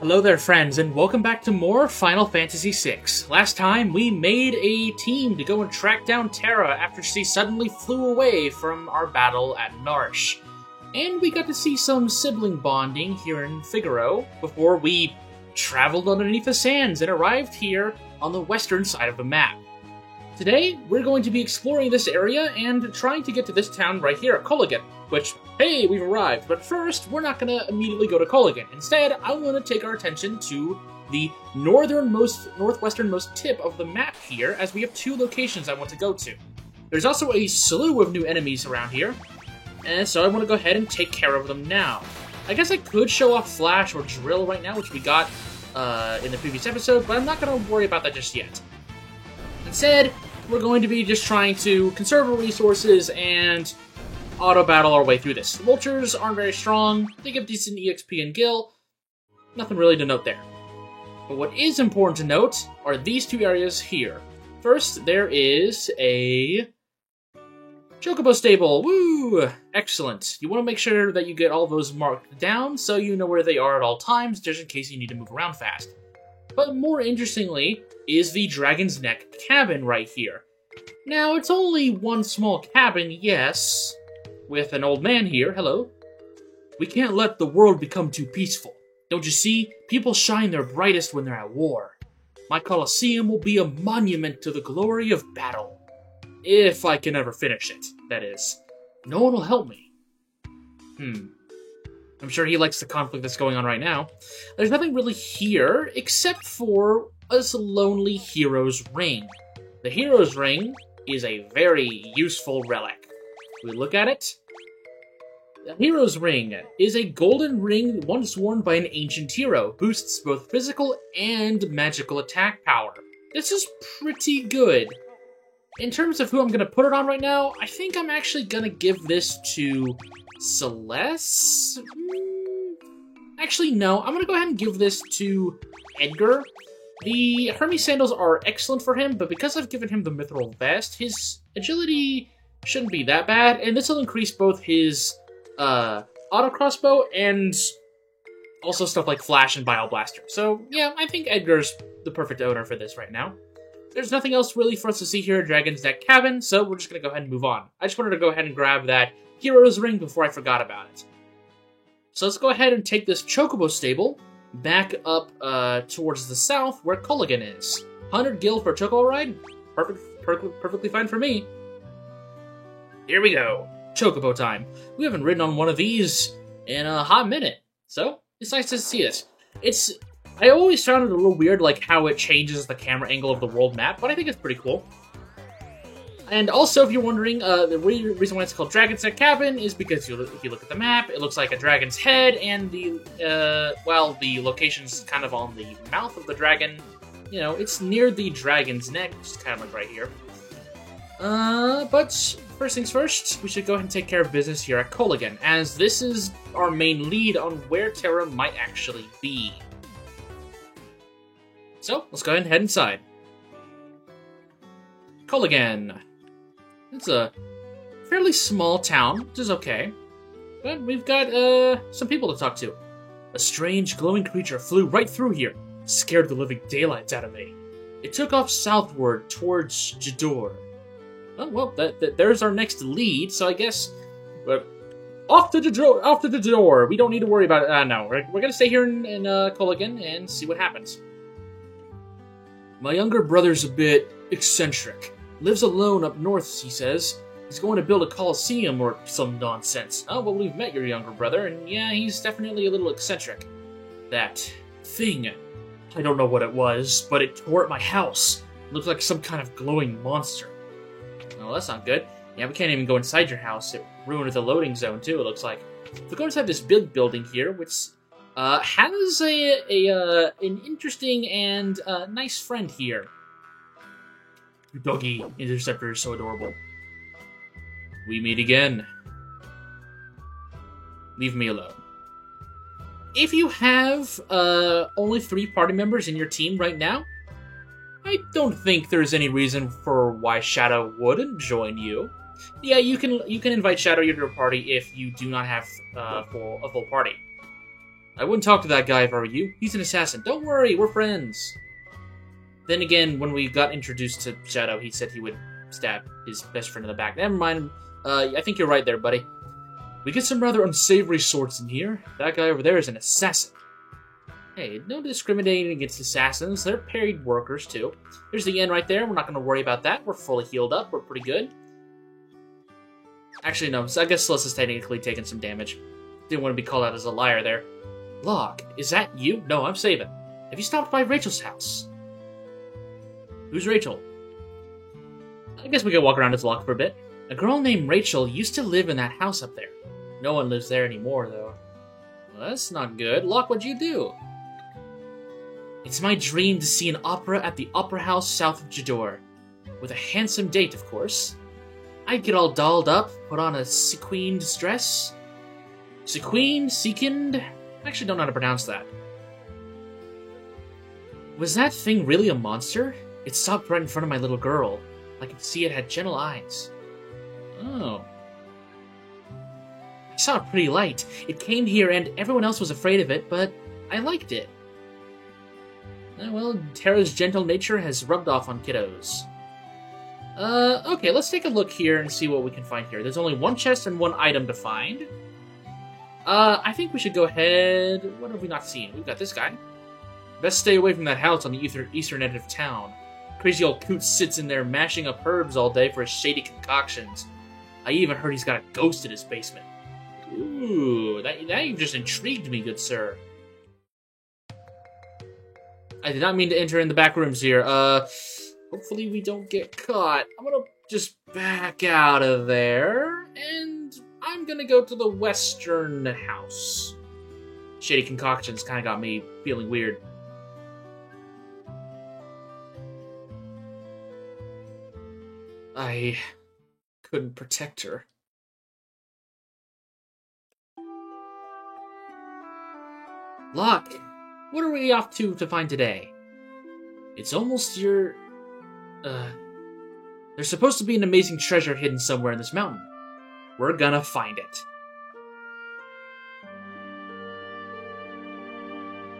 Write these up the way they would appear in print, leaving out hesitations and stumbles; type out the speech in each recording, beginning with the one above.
Hello there, friends, and welcome back to more Final Fantasy VI. Last time, we made a team to go and track down Terra after she suddenly flew away from our battle at Narshe. And we got to see some sibling bonding here in Figaro before we traveled underneath the sands and arrived here on the western side of the map. Today, we're going to be exploring this area and trying to get to this town right here at Kolaghan, which, hey, we've arrived, but first, we're not going to immediately go to Kolaghan. Instead, I want to take our attention to the northwesternmost tip of the map here, as we have two locations I want to go to. There's also a slew of new enemies around here, and so I want to go ahead and take care of them now. I guess I could show off Flash or Drill right now, which we got in the previous episode, but I'm not going to worry about that just yet. Instead, we're going to be just trying to conserve our resources and auto-battle our way through this. The vultures aren't very strong, they give decent EXP and gil, nothing really to note there. But what is important to note are these two areas here. First, there is a Chocobo stable, woo! Excellent. You want to make sure that you get all those marked down so you know where they are at all times, just in case you need to move around fast. But more interestingly is the Dragon's Neck cabin right here. Now, it's only one small cabin, yes, with an old man here, hello. We can't let the world become too peaceful. Don't you see? People shine their brightest when they're at war. My Colosseum will be a monument to the glory of battle. If I can ever finish it, that is. No one will help me. I'm sure he likes the conflict that's going on right now. There's nothing really here, except for a lonely hero's ring. The hero's ring is a very useful relic. We look at it. The hero's ring is a golden ring once worn by an ancient hero. Boosts both physical and magical attack power. This is pretty good. In terms of who I'm going to put it on right now, I think I'm actually going to give this to Celeste? Actually, no. I'm going to go ahead and give this to Edgar. The Hermes sandals are excellent for him, but because I've given him the mithril vest, his agility shouldn't be that bad, and this will increase both his auto crossbow and also stuff like Flash and Bioblaster. So, yeah, I think Edgar's the perfect owner for this right now. There's nothing else really for us to see here at Dragon's Neck Cabin, so we're just going to go ahead and move on. I just wanted to go ahead and grab that Hero's Ring before I forgot about it. So let's go ahead and take this Chocobo stable back up towards the south where Kolaghan is. 100 gil for a Chocobo ride? Perfectly fine for me. Here we go. Chocobo time. We haven't ridden on one of these in a hot minute, so it's nice to see it. I always found it a little weird, like, how it changes the camera angle of the world map, but I think it's pretty cool. And also, if you're wondering, the reason why it's called Dragon's Neck Cabin is because if you look at the map, it looks like a dragon's head, and the location's kind of on the mouth of the dragon. You know, it's near the dragon's neck, which is kind of like right here. But first things first, we should go ahead and take care of business here at Kolaghan, as this is our main lead on where Terra might actually be. So, let's go ahead and head inside. Kolaghan. It's a fairly small town, which is okay. But we've got, some people to talk to. A strange, glowing creature flew right through here, scared the living daylights out of me. It took off southward towards Jidoor. Oh, well, there's our next lead, so I guess... off to Jidoor! We don't need to worry about it. No, we're gonna stay here in Kolaghan and see what happens. My younger brother's a bit eccentric. Lives alone up north, he says. He's going to build a coliseum or some nonsense. Oh, well, we've met your younger brother, and yeah, he's definitely a little eccentric. That thing. I don't know what it was, but it tore at my house. It looked like some kind of glowing monster. Well, that's not good. Yeah, we can't even go inside your house. It ruined the loading zone, too, it looks like. We go inside this big building here, which has an interesting and nice friend here. Your doggy interceptor is so adorable. We meet again. Leave me alone. If you have only 3 party members in your team right now, I don't think there's any reason for why Shadow wouldn't join you. Yeah, you can invite Shadow to your party if you do not have a full party. I wouldn't talk to that guy if I were you. He's an assassin. Don't worry, we're friends. Then again, when we got introduced to Shadow, he said he would stab his best friend in the back. Never mind. I think you're right there, buddy. We get some rather unsavory sorts in here. That guy over there is an assassin. Hey, no discriminating against assassins. They're paid workers, too. There's the inn right there. We're not going to worry about that. We're fully healed up. We're pretty good. Actually, no. I guess Celeste is technically taking some damage. Didn't want to be called out as a liar there. Locke, is that you? No, I'm Sabin. Have you stopped by Rachel's house? Who's Rachel? I guess we could walk around as Locke for a bit. A girl named Rachel used to live in that house up there. No one lives there anymore, though. Well, that's not good. Locke, what'd you do? It's my dream to see an opera at the Opera House south of Jador. With a handsome date, of course. I'd get all dolled up, put on a sequined dress. Sequined? I actually don't know how to pronounce that. Was that thing really a monster? It stopped right in front of my little girl. I could see it had gentle eyes. Oh. I saw a pretty light. It came here and everyone else was afraid of it, but I liked it. Well, Terra's gentle nature has rubbed off on kiddos. Okay, let's take a look here and see what we can find here. There's only one chest and one item to find. I think we should go ahead... What have we not seen? We've got this guy. Best stay away from that house on the eastern end of town. Crazy old coot sits in there mashing up herbs all day for his shady concoctions. I even heard he's got a ghost in his basement. Ooh, that just intrigued me, good sir. I did not mean to enter in the back rooms here. Hopefully we don't get caught. I'm gonna just back out of there, and I'm gonna go to the western house. Shady concoctions kind of got me feeling weird. I couldn't protect her. Locke, what are we off to find today? It's almost your... There's supposed to be an amazing treasure hidden somewhere in this mountain. We're gonna find it.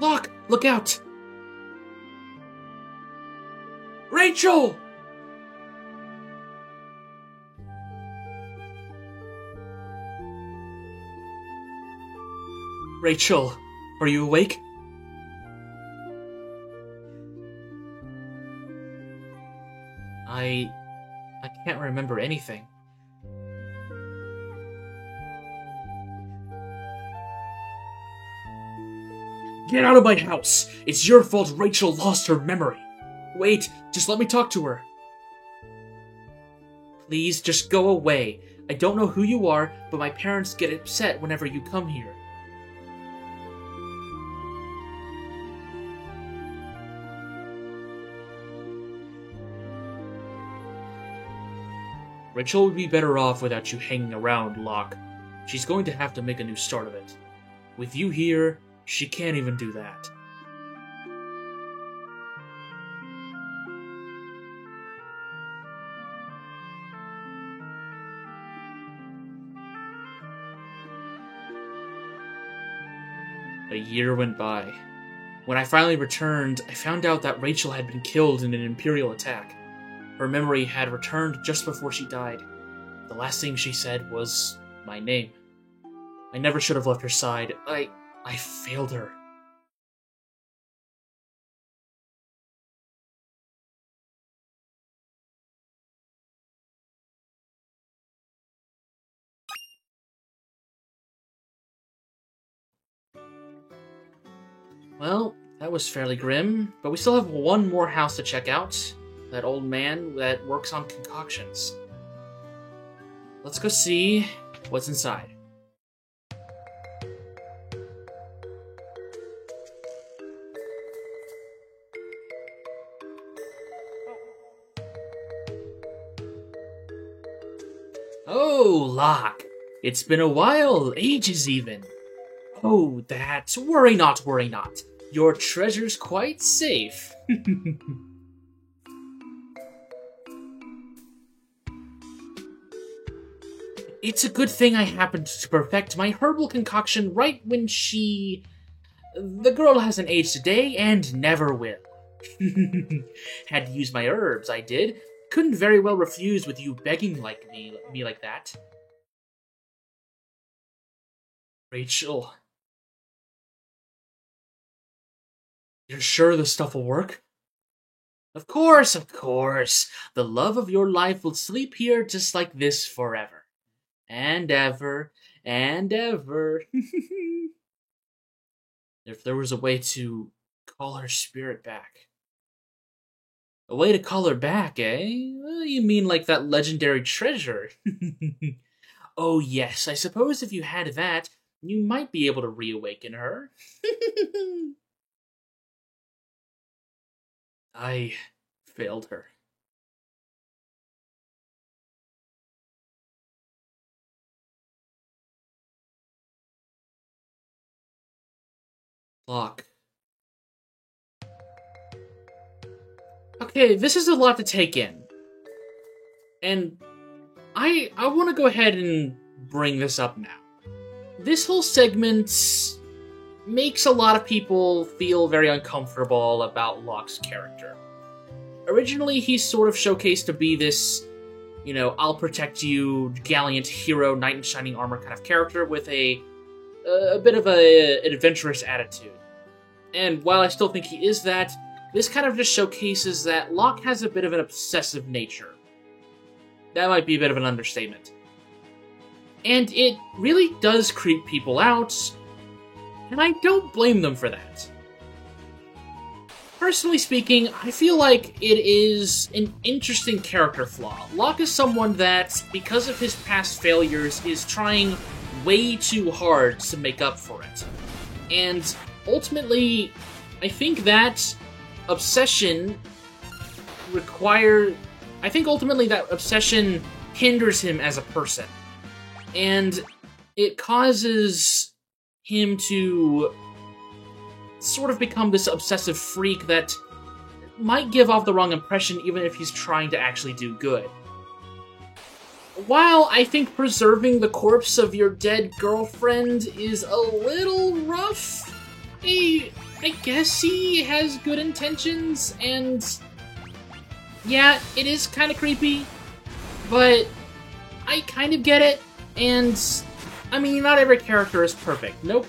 Locke, look out! Rachel! Rachel, are you awake? I can't remember anything. Get out of my house! It's your fault Rachel lost her memory. Wait, just let me talk to her. Please, just go away. I don't know who you are, but my parents get upset whenever you come here. Rachel would be better off without you hanging around, Locke. She's going to have to make a new start of it. With you here, she can't even do that. A year went by. When I finally returned, I found out that Rachel had been killed in an Imperial attack. Her memory had returned just before she died. The last thing she said was my name. I never should have left her side. I failed her. Well, that was fairly grim, but we still have one more house to check out. That old man that works on concoctions. Let's go see what's inside. Oh, Locke. It's been a while, ages even. Oh, that. Worry not, worry not. Your treasure's quite safe. It's a good thing I happened to perfect my herbal concoction right when she... The girl hasn't aged a day and never will. Had to use my herbs, I did. Couldn't very well refuse with you begging like me like that. Rachel. You're sure this stuff will work? Of course, of course. The love of your life will sleep here just like this forever. And ever, and ever. If there was a way to call her spirit back. A way to call her back, eh? Well, you mean like that legendary treasure? Oh yes, I suppose if you had that, you might be able to reawaken her. I failed her. Locke. Okay, this is a lot to take in. And I want to go ahead and bring this up now. This whole segment makes a lot of people feel very uncomfortable about Locke's character. Originally, he's sort of showcased to be this, you know, I'll protect you, gallant hero, knight in shining armor kind of character with a bit of an adventurous attitude. And while I still think he is that, this kind of just showcases that Locke has a bit of an obsessive nature. That might be a bit of an understatement. And it really does creep people out, and I don't blame them for that. Personally speaking, I feel like it is an interesting character flaw. Locke is someone that, because of his past failures, is trying way too hard to make up for it. And ultimately, I think that obsession hinders him as a person. And it causes him to sort of become this obsessive freak that might give off the wrong impression even if he's trying to actually do good. While I think preserving the corpse of your dead girlfriend is a little rough, I guess he has good intentions, and yeah, it is kind of creepy, but I kind of get it, and I mean, not every character is perfect. Nope.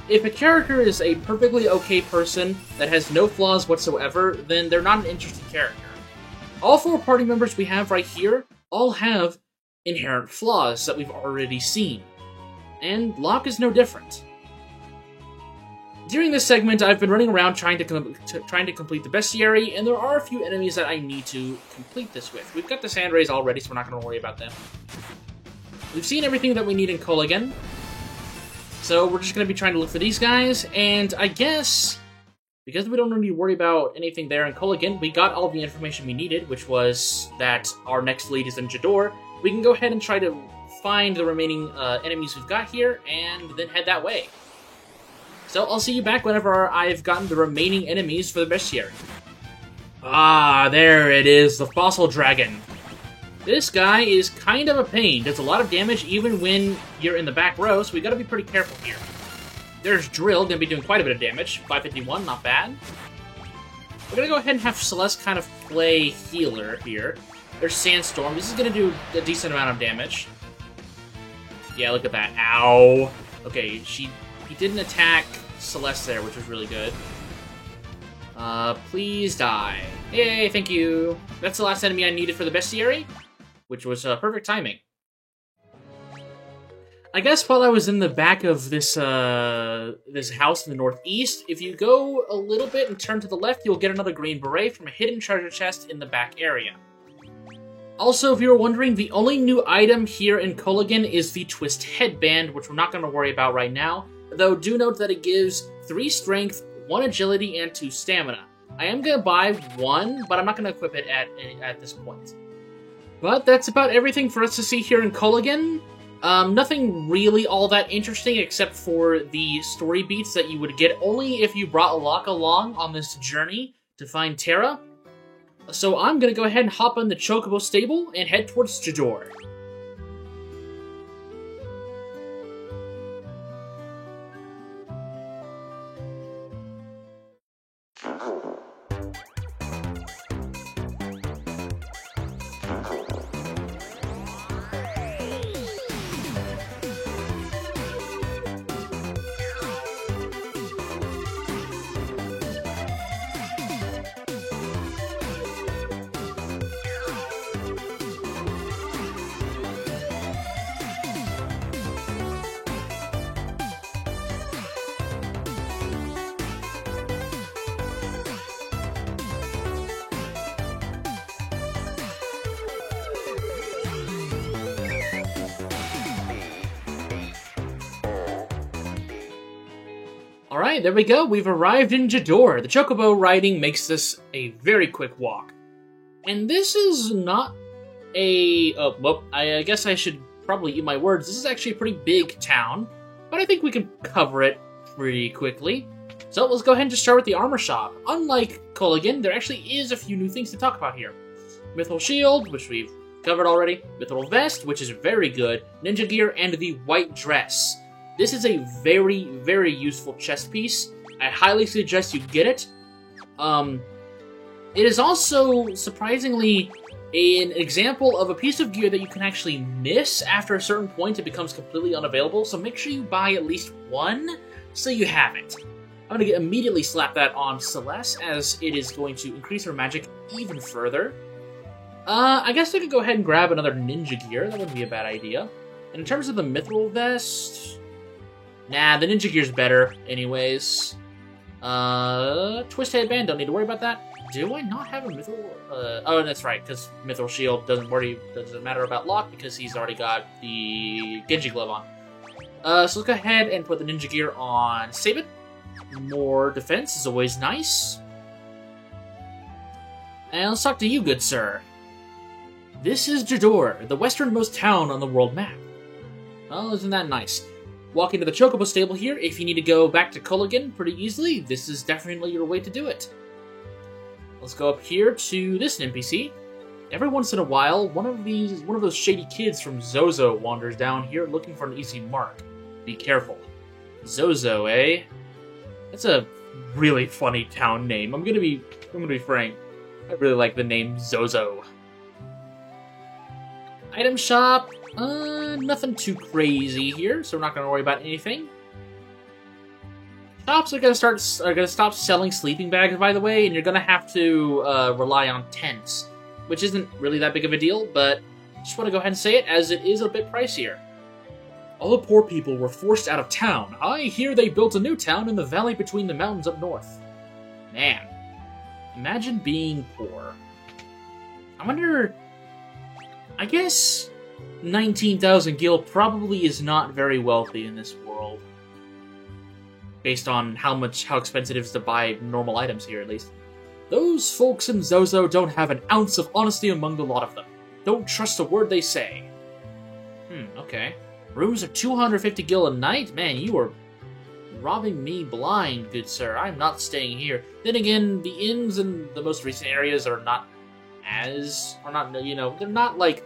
If a character is a perfectly okay person that has no flaws whatsoever, then they're not an interesting character. All 4 party members we have right here all have inherent flaws that we've already seen, and Locke is no different. During this segment, I've been running around trying to complete the bestiary, and there are a few enemies that I need to complete this with. We've got the sand rays already, so we're not going to worry about them. We've seen everything that we need in Kolaghan, so we're just going to be trying to look for these guys, and I guess, because we don't need to worry about anything there in Kolaghan, we got all the information we needed, which was that our next lead is in Jidoor. We can go ahead and try to find the remaining enemies we've got here, and then head that way. So I'll see you back whenever I've gotten the remaining enemies for the bestiary. Ah, there it is, the fossil dragon. This guy is kind of a pain. Does a lot of damage even when you're in the back row, so we gotta be pretty careful here. There's Drill, gonna be doing quite a bit of damage. 551, not bad. We're gonna go ahead and have Celeste kind of play healer here. There's Sandstorm. This is gonna do a decent amount of damage. Yeah, look at that. Ow. Okay, he didn't attack Celeste there, which was really good. Please die. Yay, thank you. That's the last enemy I needed for the bestiary, which was perfect timing. I guess while I was in the back of this this house in the northeast, if you go a little bit and turn to the left, you'll get another green beret from a hidden treasure chest in the back area. Also, if you were wondering, the only new item here in Kolaghan is the Twist Headband, which we're not going to worry about right now, though do note that it gives 3 strength, 1 agility, and 2 stamina. I am going to buy 1, but I'm not going to equip it at this point. But that's about everything for us to see here in Kolaghan. Nothing really all that interesting except for the story beats that you would get only if you brought Locke along on this journey to find Terra. So I'm going to go ahead and hop on the Chocobo stable and head towards Jidoor. Alright, there we go. We've arrived in Jidoor. The chocobo riding makes this a very quick walk. And this is not a... Oh, well, I guess I should probably eat my words. This is actually a pretty big town, but I think we can cover it pretty quickly. So let's go ahead and just start with the armor shop. Unlike Culligan, there actually is a few new things to talk about here. Mithril Shield, which we've covered already. Mithril Vest, which is very good. Ninja Gear, and the White Dress. This is a very, very useful chest piece. I highly suggest you get it. It is also, surprisingly, an example of a piece of gear that you can actually miss after a certain point. It becomes completely unavailable, so make sure you buy at least one so you have it. I'm going to immediately slap that on Celeste, as it is going to increase her magic even further. I guess I could go ahead and grab another Ninja Gear. That wouldn't be a bad idea. And in terms of the Mithril Vest... Nah, the Ninja Gear's better, anyways. Twist Headband, don't need to worry about that. Do I not have a Mithril? Oh, that's right, because Mithril Shield doesn't matter about Locke, because he's already got the Genji Glove on. So let's go ahead and put the Ninja Gear on Sabin. More defense is always nice. And let's talk to you, good sir. This is Jidoor, the westernmost town on the world map. Well, isn't that nice? Walk into the Chocobo stable here. If you need to go back to Culligan pretty easily, this is definitely your way to do it. Let's go up here to this NPC. Every once in a while, one of those shady kids from Zozo wanders down here looking for an easy mark. Be careful. Zozo, eh? That's a really funny town name. I'm gonna be frank. I really like the name Zozo. Item shop. Nothing too crazy here, so we're not gonna worry about anything. Shops are gonna stop selling sleeping bags, by the way, and you're gonna have to rely on tents, which isn't really that big of a deal, but just want to go ahead and say it, as it is a bit pricier. All the poor people were forced out of town. I hear they built a new town in the valley between the mountains up north. Man, imagine being poor. I wonder... I guess 19,000 gil probably is not very wealthy in this world. Based on how expensive it is to buy normal items here, at least. Those folks in Zozo don't have an ounce of honesty among the lot of them. Don't trust a word they say. Okay. Rooms are 250 gil a night? Man, you are robbing me blind, good sir. I'm not staying here. Then again, the inns in the most recent areas are not they're not, like,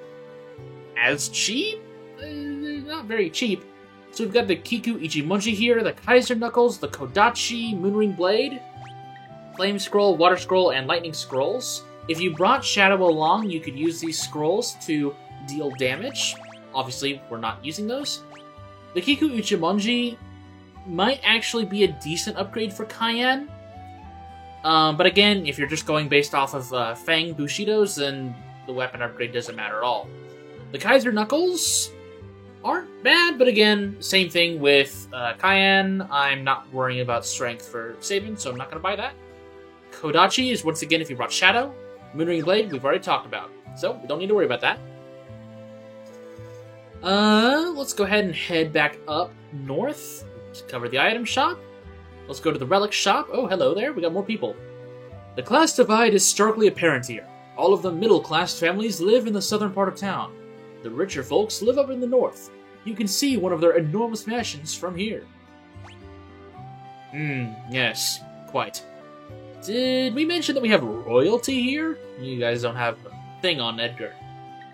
as cheap? They're not very cheap. So we've got the Kiku Ichimonji here, the Kaiser Knuckles, the Kodachi Moonring Blade, Flame Scroll, Water Scroll, and Lightning Scrolls. If you brought Shadow along, you could use these scrolls to deal damage. Obviously, we're not using those. The Kiku Ichimonji might actually be a decent upgrade for Cayenne. But again, if you're just going based off of Fang Bushidos, then the weapon upgrade doesn't matter at all. The Kaiser Knuckles aren't bad, but again, same thing with Cayenne. I'm not worrying about strength for Sabin, so I'm not going to buy that. Kodachi is, once again, if you brought Shadow. Moonring Blade, we've already talked about, so we don't need to worry about that. Let's go ahead and head back up north to cover the item shop. Let's go to the relic shop. Oh, hello there. We got more people. The class divide is starkly apparent here. All of the middle-class families live in the southern part of town. The richer folks live up in the north. You can see one of their enormous mansions from here. Yes, quite. Did we mention that we have royalty here? You guys don't have a thing on Edgar.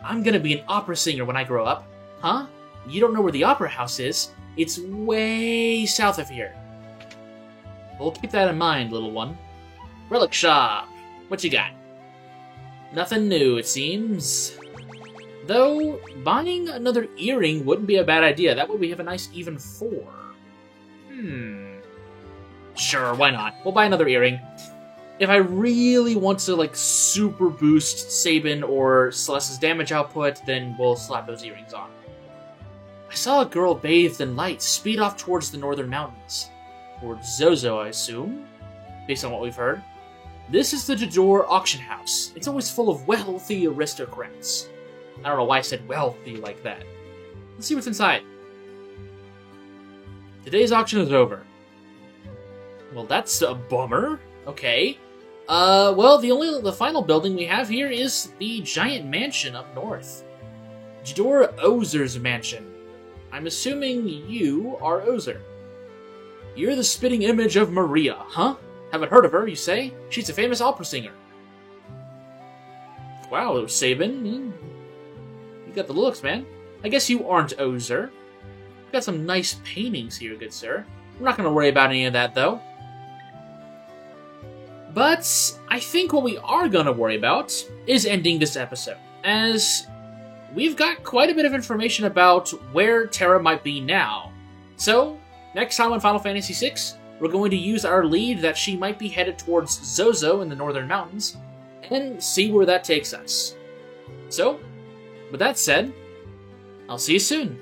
I'm gonna be an opera singer when I grow up. Huh? You don't know where the opera house is? It's way south of here. We'll keep that in mind, little one. Relic shop. What you got? Nothing new, it seems. Though, buying another earring wouldn't be a bad idea. That way we have a nice even 4. Sure, why not? We'll buy another earring. If I really want to, like, super boost Sabin or Celeste's damage output, then we'll slap those earrings on. I saw a girl bathed in light speed off towards the northern mountains. Towards Zozo, I assume, based on what we've heard. This is the Jidoor auction house. It's always full of wealthy aristocrats. I don't know why I said wealthy like that. Let's see what's inside. Today's auction is over. Well, that's a bummer. Okay. Well, the final building we have here is the giant mansion up north. Jidoor Ozer's mansion. I'm assuming you are Ozer. You're the spitting image of Maria, huh? Haven't heard of her, you say? She's a famous opera singer. Wow, Sabin, you got the looks, man. I guess you aren't Ozer. You've got some nice paintings here, good sir. I'm not going to worry about any of that, though. But I think what we are going to worry about is ending this episode, as we've got quite a bit of information about where Terra might be now. So, next time on Final Fantasy VI, we're going to use our lead that she might be headed towards Zozo in the Northern Mountains, and see where that takes us. So, with that said, I'll see you soon.